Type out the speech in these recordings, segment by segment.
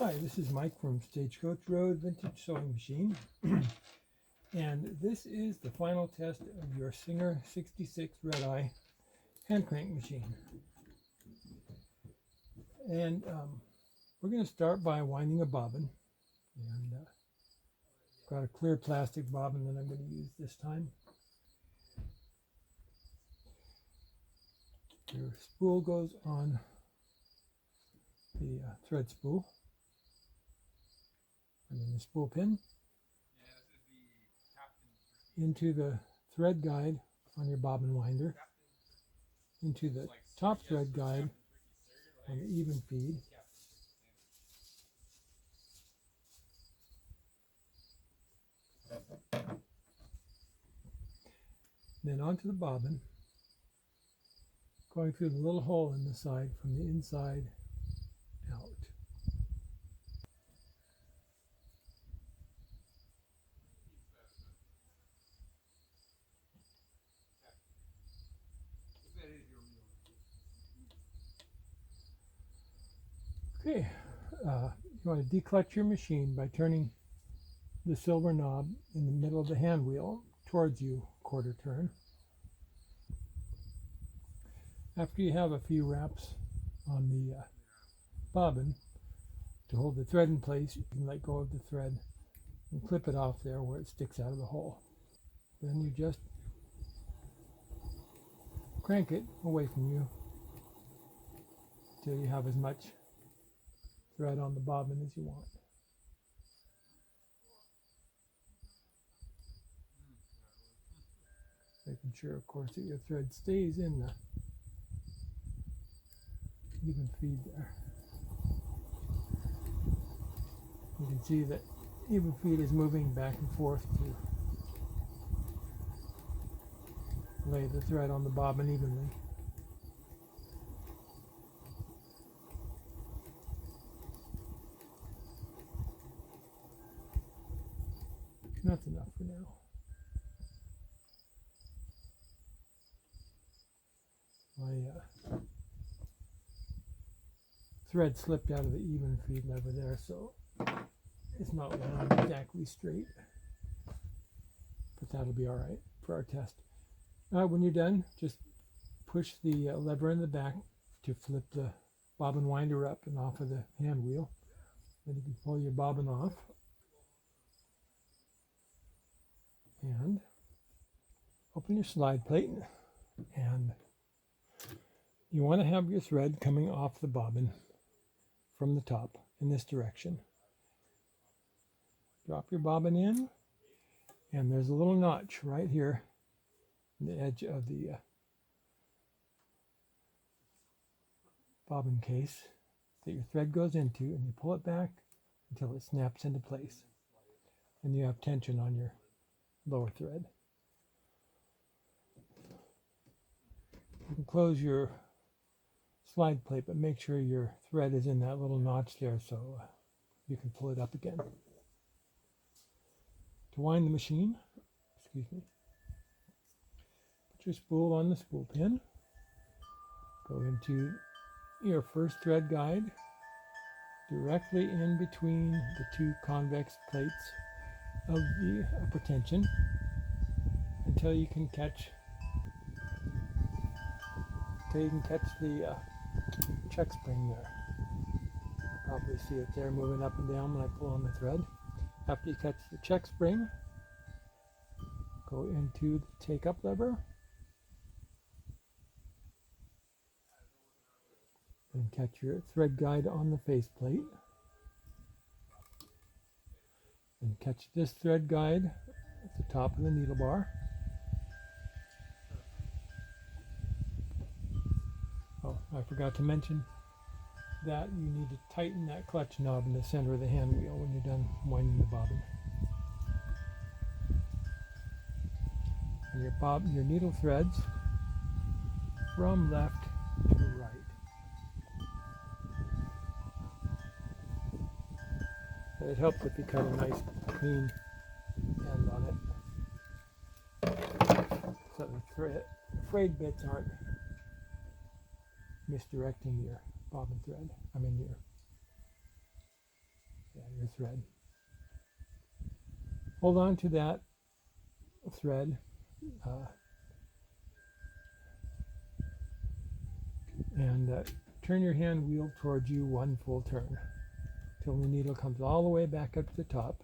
Hi, this is Mike from Stagecoach Road Vintage Sewing Machine. And this is the final test of your Singer 66 Red Eye hand crank machine. And we're going to start by winding a bobbin. And got a clear plastic bobbin that I'm going to use this time. Your spool goes on the thread spool. And then the spool pin into the thread guide on your bobbin winder, into the top thread guide on the even feed, then onto the bobbin, going through the little hole in the side from the inside out. Okay, you want to declutch your machine by turning the silver knob in the middle of the hand wheel towards you, quarter turn. After you have a few wraps on the bobbin, to hold the thread in place, you can let go of the thread and clip it off there where it sticks out of the hole. Then you just crank it away from you until you have as much thread on the bobbin as you want. Making sure, of course, that your thread stays in the even feed there. You can see that even feed is moving back and forth to lay the thread on the bobbin evenly. That's enough for now. My thread slipped out of the even feed lever there, so it's not wound exactly straight, but that'll be all right for our test. When you're done, just push the lever in the back to flip the bobbin winder up and off of the hand wheel. Then you can pull your bobbin off. And open your slide plate, and you want to have your thread coming off the bobbin from the top in this direction. Drop your bobbin in, and there's a little notch right here on the edge of the bobbin case that your thread goes into, and you pull it back until it snaps into place, and you have tension on your lower thread. You can close your slide plate, but make sure your thread is in that little notch there so you can pull it up again. To wind the machine, put your spool on the spool pin, go into your first thread guide directly in between the two convex plates of the upper tension until you can catch the check spring there. You'll probably see it there moving up and down when I pull on the thread. After you catch the check spring, go into the take up lever and catch your thread guide on the faceplate. And catch this thread guide at the top of the needle bar. Oh, I forgot to mention that you need to tighten that clutch knob in the center of the hand wheel when you're done winding the bobbin. And your needle threads from left to right. And it helps if you cut a nice clean end on it, so the frayed bits aren't misdirecting your bobbin thread. Your your thread. Hold on to that thread and turn your hand wheel towards you one full turn till the needle comes all the way back up to the top,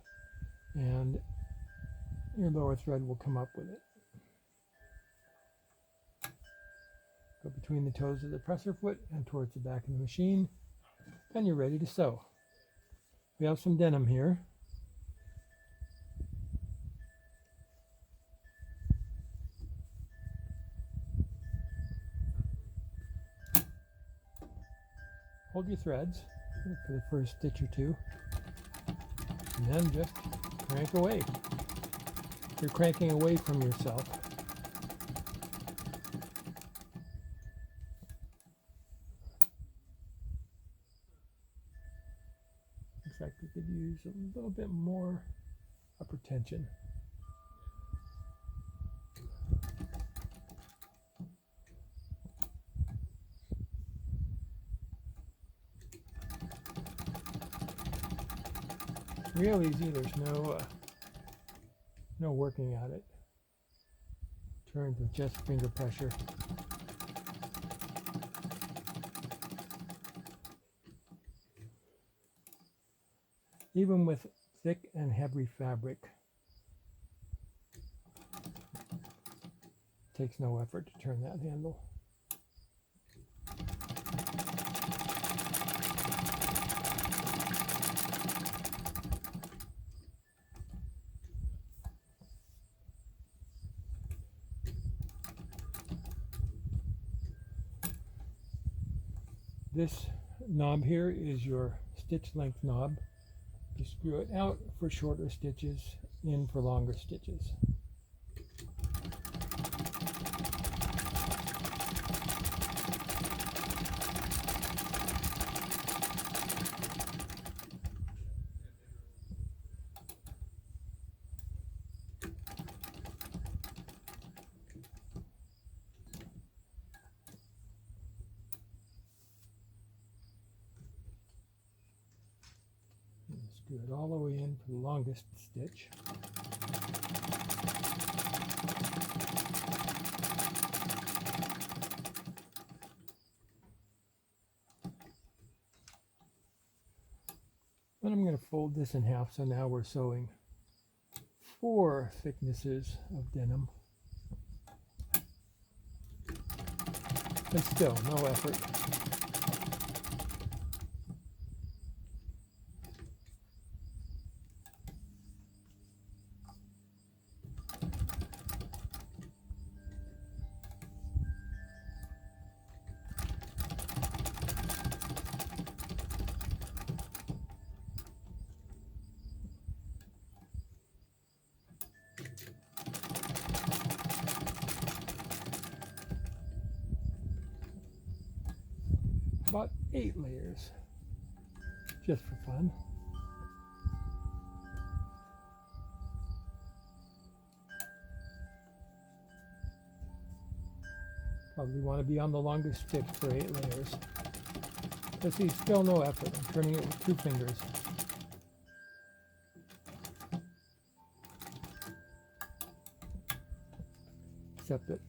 and your lower thread will come up with it. Go between the toes of the presser foot and towards the back of the machine, and you're ready to sew. We have some denim here. Hold your threads for the first stitch or two, and then just crank away. You're cranking away from yourself. Looks like we could use a little bit more upper tension. Real easy. There's no working at it. Turns with just finger pressure. Even with thick and heavy fabric, it takes no effort to turn that handle. This knob here is your stitch length knob. You screw it out for shorter stitches, in for longer stitches. Do it all the way in for the longest stitch. Then I'm going to fold this in half, so now we're sewing 4 thicknesses of denim. And still, no effort. About 8 layers, just for fun. Probably want to be on the longest stitch for 8 layers. But see, still no effort. I'm turning it with 2 fingers. Except that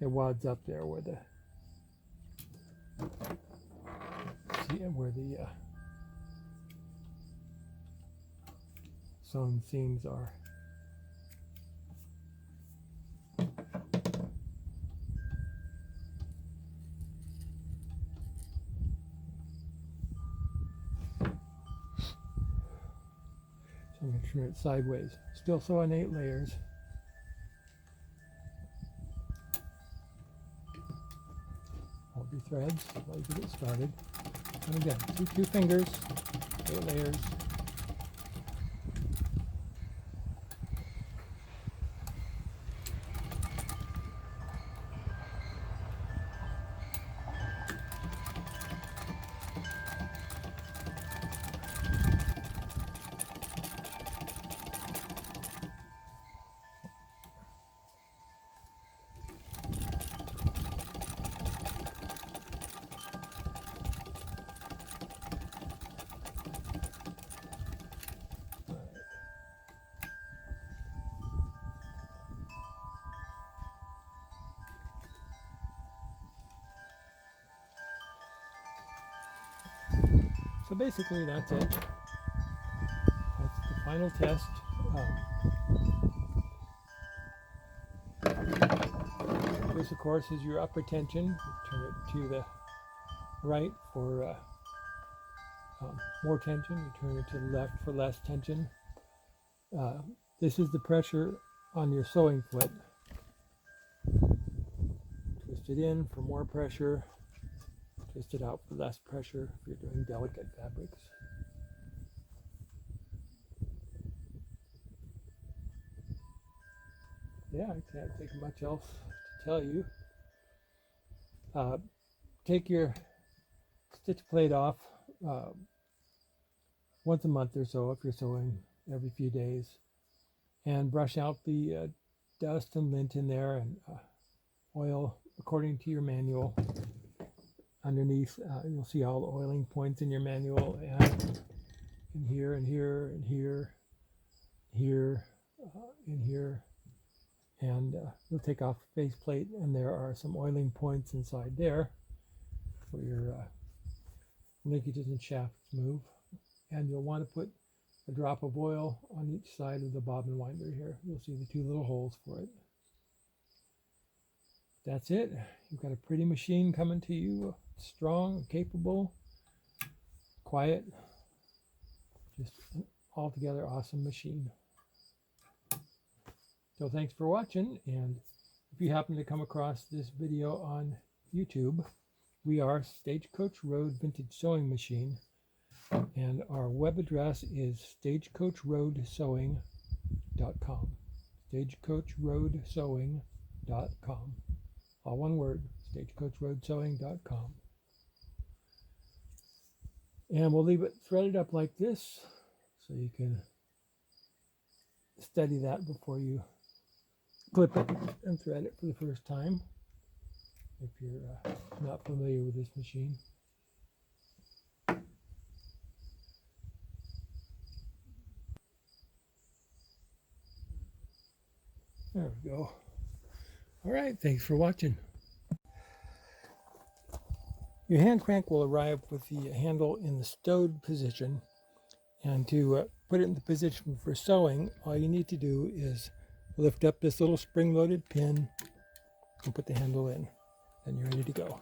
it wads up there where the sewn seams are. So I'm going to turn it sideways. Still sew on 8 layers. Hold your threads while you get started. And again, 2 fingers, 8 layers. basically that's it. That's the final test. This, of course, is your upper tension. You turn it to the right for more tension. You turn it to the left for less tension. This is the pressure on your sewing foot. Twist it in for more pressure. Twist it out for less pressure if you're doing delicate fabrics. Yeah, I can't think of much else to tell you. Take your stitch plate off once a month or so if you're sewing every few days, and brush out the dust and lint in there, and oil according to your manual. Underneath you'll see all the oiling points in your manual, and in here and here and here, here, in here. And you'll take off the face plate, and there are some oiling points inside there where your linkages and shafts move. And you'll want to put a drop of oil on each side of the bobbin winder here. You'll see the two little holes for it. That's it. You've got a pretty machine coming to you. Strong, capable, quiet. Just an altogether awesome machine. So thanks for watching, and if you happen to come across this video on YouTube, we are Stagecoach Road Vintage Sewing Machine, and our web address is stagecoachroadsewing.com. stagecoachroadsewing.com. All one word, stagecoachroadsewing.com. And we'll leave it threaded up like this so you can study that before you clip it and thread it for the first time, if you're not familiar with this machine. There we go. All right, thanks for watching. Your hand crank will arrive with the handle in the stowed position, and to put it in the position for sewing, all you need to do is lift up this little spring-loaded pin and put the handle in, and you're ready to go.